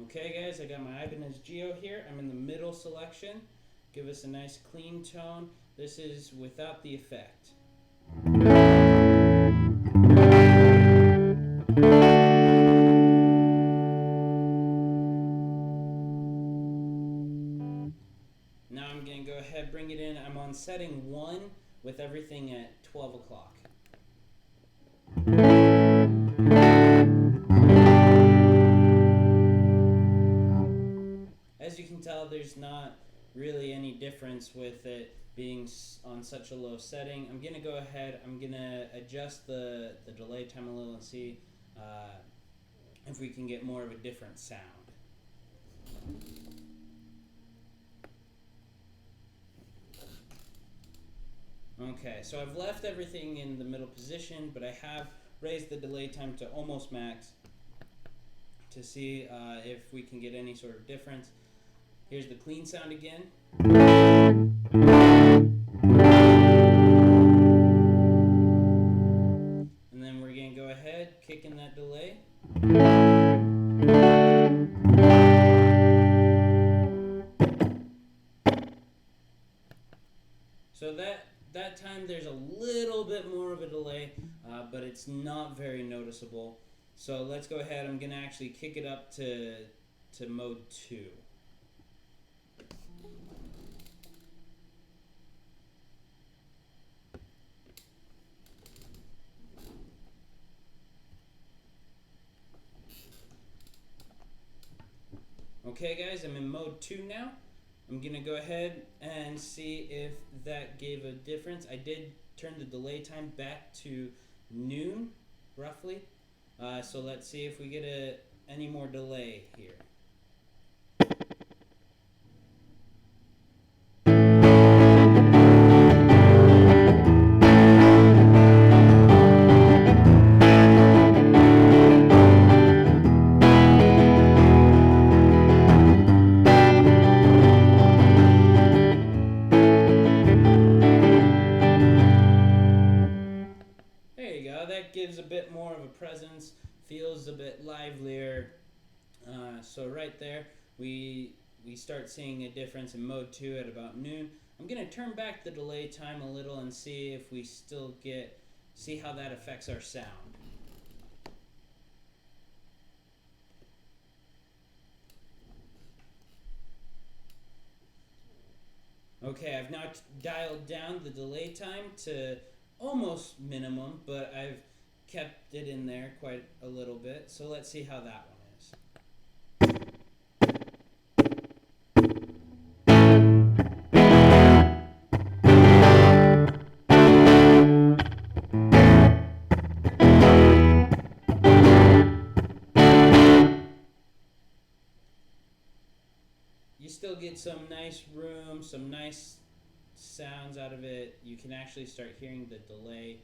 Okay guys, I got my Ibanez Geo here. I'm in the middle selection. Give us a nice clean tone. This is without the effect. Now I'm going to go ahead, bring it in. I'm on setting 1 with everything at 12 o'clock. As you can tell, there's not really any difference with it being on such a low setting. I'm going to go ahead, I'm going to adjust the delay time a little and see if we can get more of a different sound. Okay, so I've left everything in the middle position, but I have raised the delay time to almost max to see if we can get any sort of difference. Here's the clean sound again. And then we're going to go ahead, kick in that delay. So that time there's a little bit more of a delay, but it's not very noticeable. So let's go ahead. I'm going to actually kick it up to mode 2. Okay guys, I'm in mode 2 now. I'm going to go ahead and see if that gave a difference. I did turn the delay time back to noon, roughly. So let's see if we get any more delay here. That gives a bit more of a presence, feels a bit livelier. So right there, we start seeing a difference in mode 2 at about noon. I'm going to turn back the delay time a little and see if we still see how that affects our sound. Okay, I've now dialed down the delay time to almost minimum, but I've kept it in there quite a little bit. So let's see how that one is. You still get some nice room, some nice sounds out of it. You can actually start hearing the delay.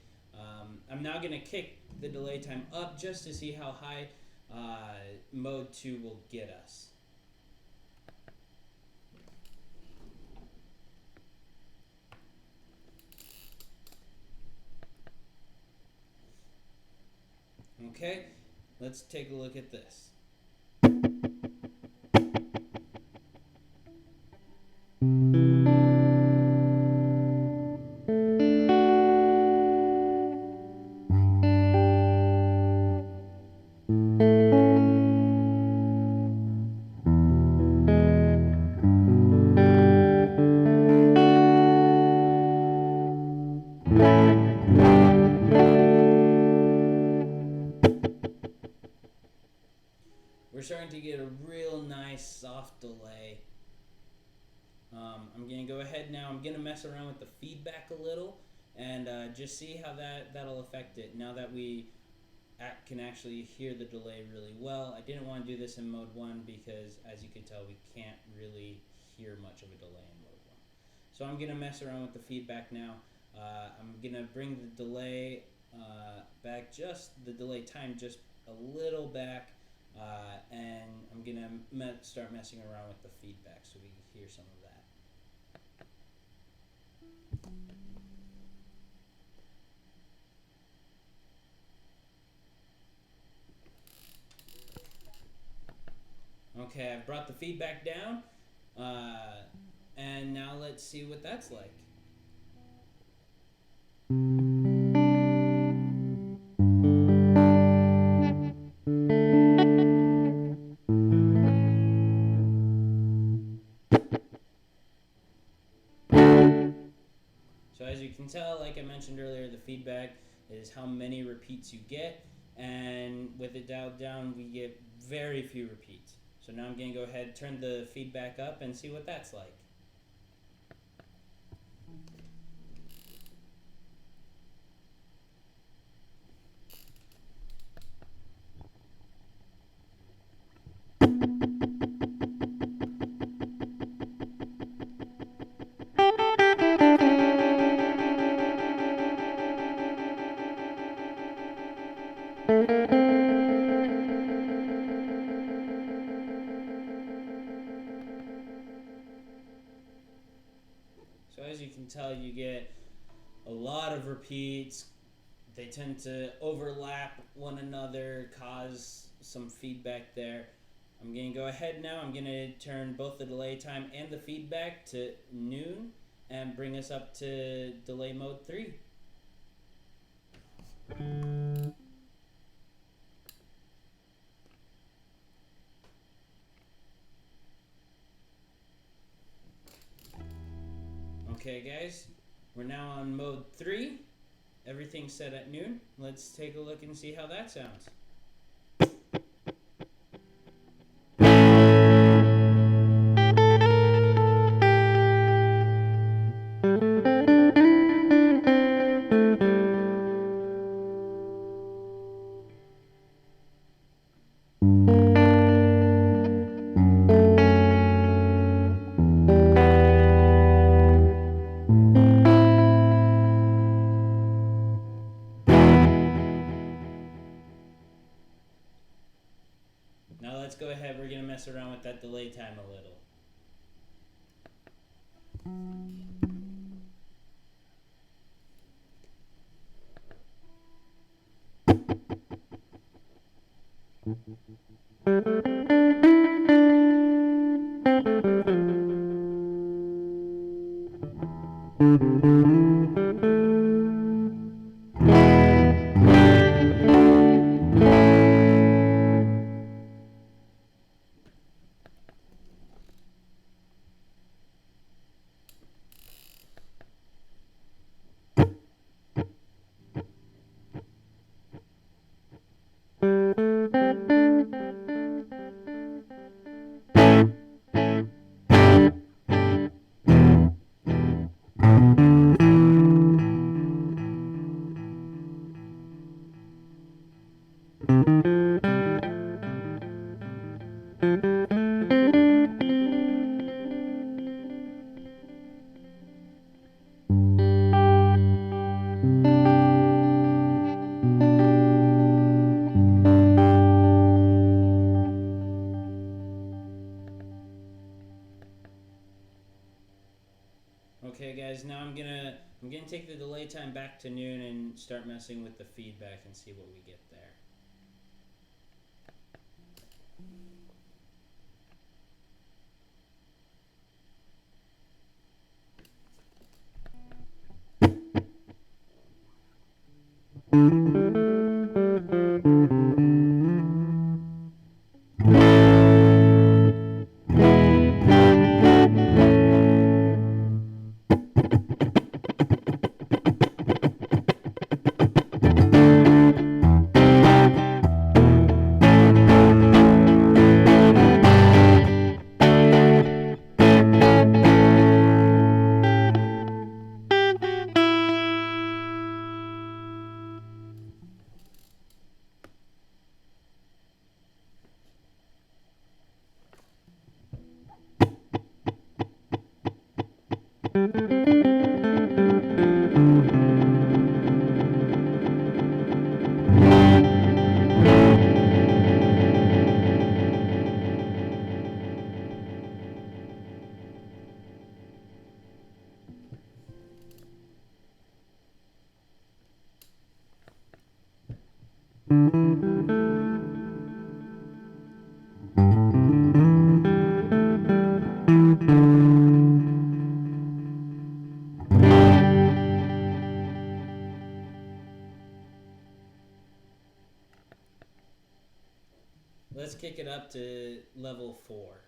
I'm now going to kick the delay time up just to see how high mode 2 will get us. Okay, let's take a look at this. We're starting to get a real nice soft delay. I'm going to go ahead now. I'm going to mess around with the feedback a little and just see how that'll affect it now that we can actually hear the delay really well. I didn't want to do this in mode 1 because, as you can tell, we can't really hear much of a delay in mode 1. So I'm going to mess around with the feedback now. I'm going to bring the delay back, just the delay time just a little back. And I'm going to start messing around with the feedback so we can hear some of that. Okay, I've brought the feedback down, and now let's see what that's like. So as you can tell, like I mentioned earlier, the feedback is how many repeats you get, and with it dialed down, we get very few repeats. So now I'm going to go ahead, turn the feedback up, and see what that's like. So as you can tell, you get a lot of repeats. They tend to overlap one another, cause some feedback there. I'm going to go ahead now. I'm going to turn both the delay time and the feedback to noon and bring us up to delay mode 3. Okay guys, we're now on mode 3. Everything's set at noon. Let's take a look and see how that sounds. Now let's go ahead, we're going to mess around with that delay time a little. Okay guys, now I'm gonna take the delay time back to noon and start messing with the feedback and see what we get there. Let's kick it up to level 4.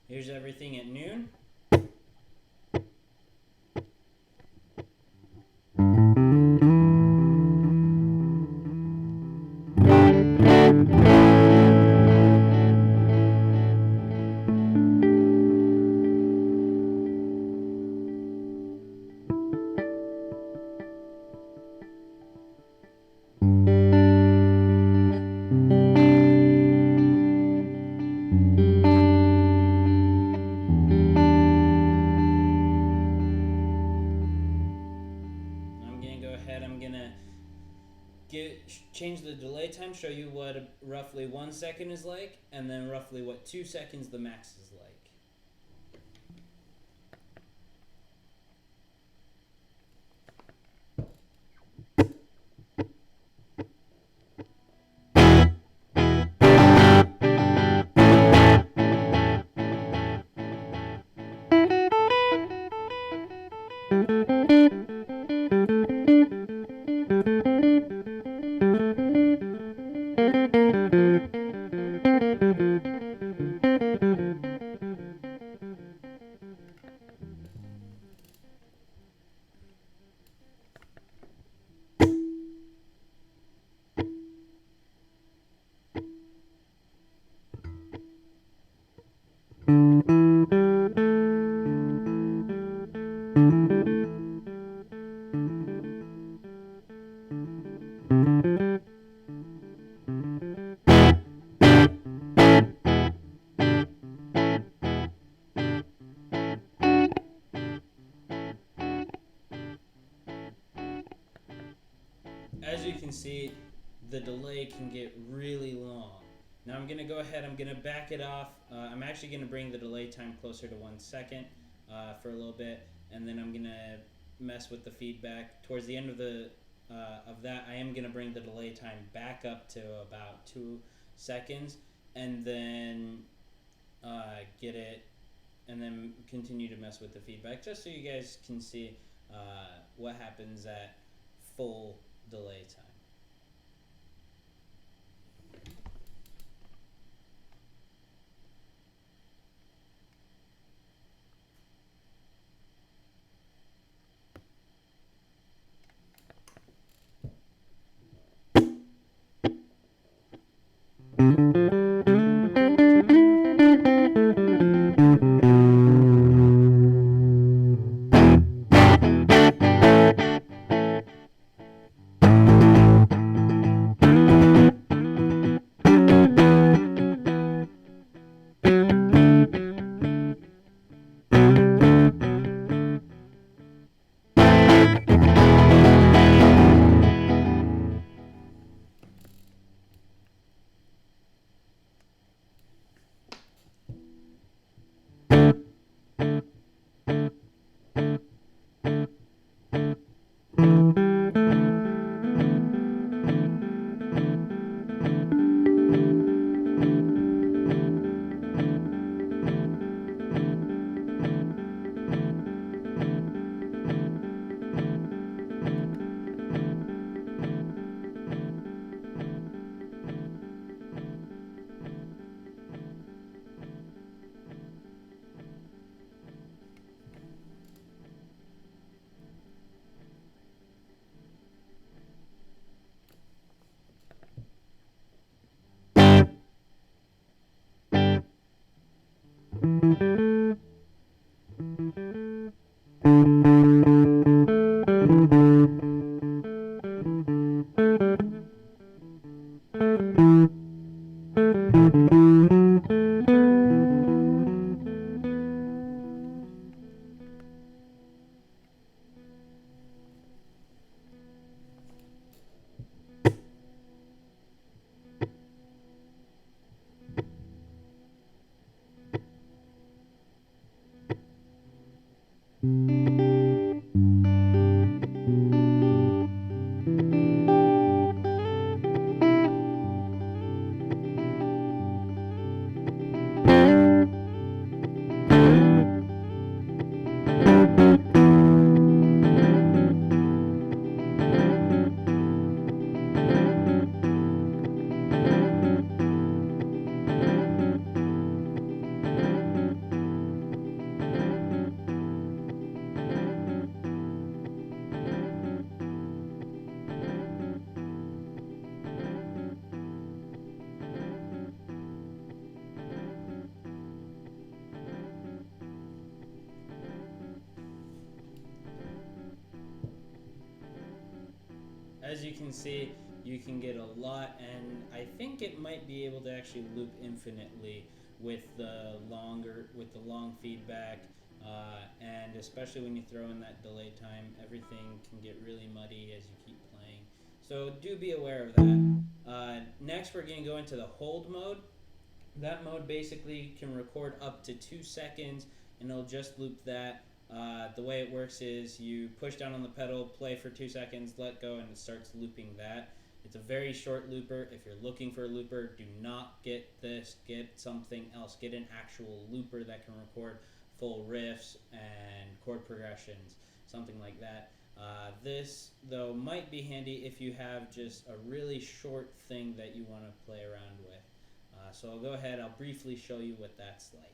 Here's everything at noon. I'm gonna change the delay time, show you what roughly 1 second is like, and then roughly what 2 seconds the max is like. As you can see, the delay can get really long. Now I'm going to go ahead, I'm going to back it off. I'm actually going to bring the delay time closer to 1 second for a little bit, and then I'm going to mess with the feedback. Towards the end of that, I am going to bring the delay time back up to about 2 seconds, and then get it, and then continue to mess with the feedback, just so you guys can see what happens at full delay time. as you can see, you can get a lot, and I think it might be able to actually loop infinitely with the long feedback, and especially when you throw in that delay time, everything can get really muddy as you keep playing. So do be aware of that. Next, we're going to go into the hold mode. That mode basically can record up to 2 seconds, and it'll just loop that. The way it works is you push down on the pedal, play for 2 seconds, let go, and it starts looping that. It's a very short looper. If you're looking for a looper, do not get this. Get something else. Get an actual looper that can record full riffs and chord progressions, something like that. This, though, might be handy if you have just a really short thing that you want to play around with. So I'll go ahead, I'll briefly show you what that's like.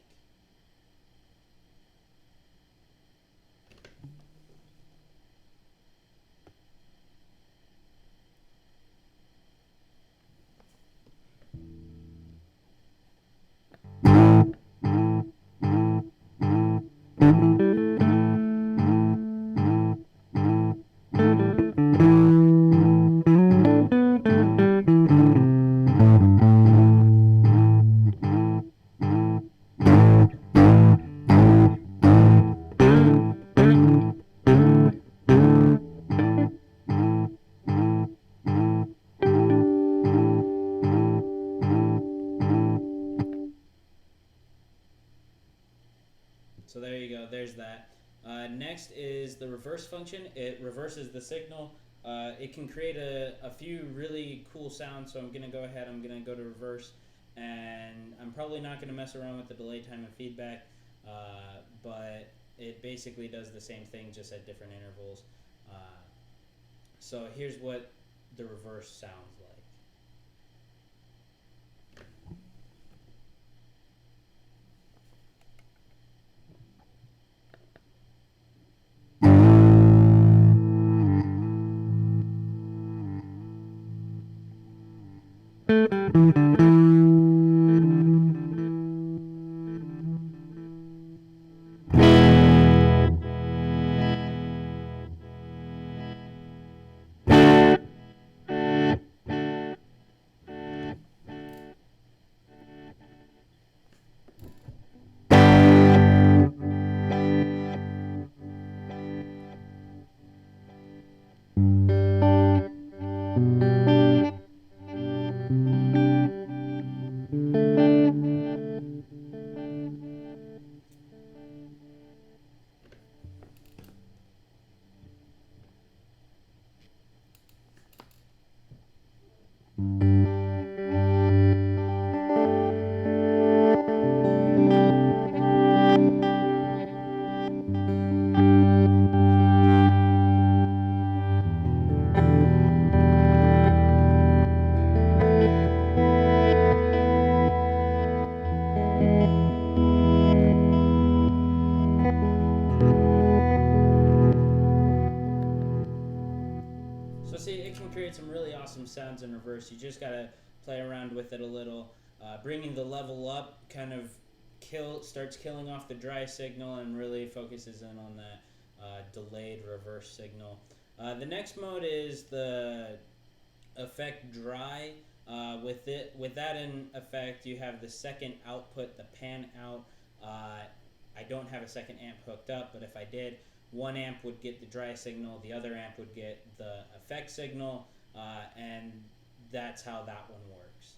So there you go, there's that. Next is the reverse function. It reverses the signal. It can create a few really cool sounds, so I'm going to go ahead, I'm going to go to reverse, and I'm probably not going to mess around with the delay time and feedback, but it basically does the same thing, just at different intervals. So here's what the reverse sounds like. So see, it can create some really awesome sounds in reverse. You just gotta play around with it a little. Bringing the level up kind of starts killing off the dry signal and really focuses in on that delayed reverse signal. The next mode is the effect dry. With that in effect, you have the second output, the pan out. I don't have a second amp hooked up, but if I did, one amp would get the dry signal, the other amp would get the effect signal, and that's how that one works.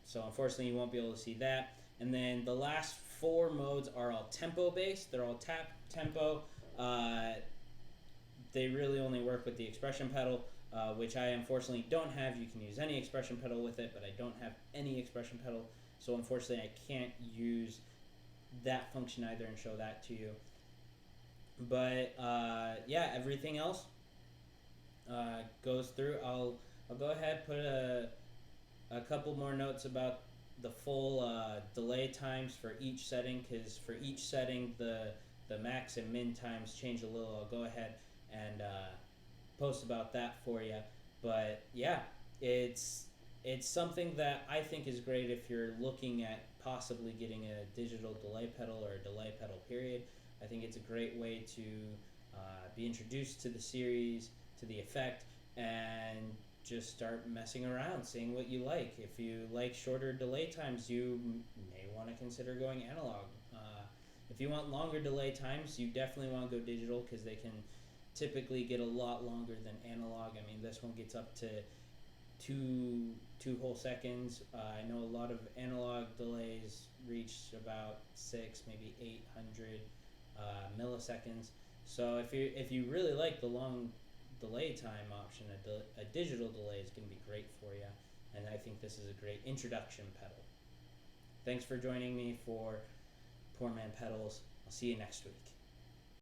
So unfortunately, you won't be able to see that. And then the last four modes are all tempo based. They're all tap tempo. They really only work with the expression pedal, which I unfortunately don't have. You can use any expression pedal with it, but I don't have any expression pedal, so unfortunately I can't use that function either and show that to you. But yeah, everything else goes through. I'll go ahead, put a couple more notes about the full delay times for each setting, because for each setting the max and min times change a little. I'll go ahead and post about that for you. But yeah, it's something that I think is great if you're looking at possibly getting a digital delay pedal or a delay pedal period. I think it's a great way to be introduced to the series, to the effect, and just start messing around, seeing what you like. If you like shorter delay times, you may want to consider going analog. If you want longer delay times, you definitely want to go digital, because they can typically get a lot longer than analog. I mean, this one gets up to two whole seconds. I know a lot of analog delays reach about 6, maybe 800 milliseconds. So if you really like the long delay time option, a digital delay is going to be great for you, and I think this is a great introduction pedal. Thanks for joining me for Poor Man Pedals. I'll see you next week.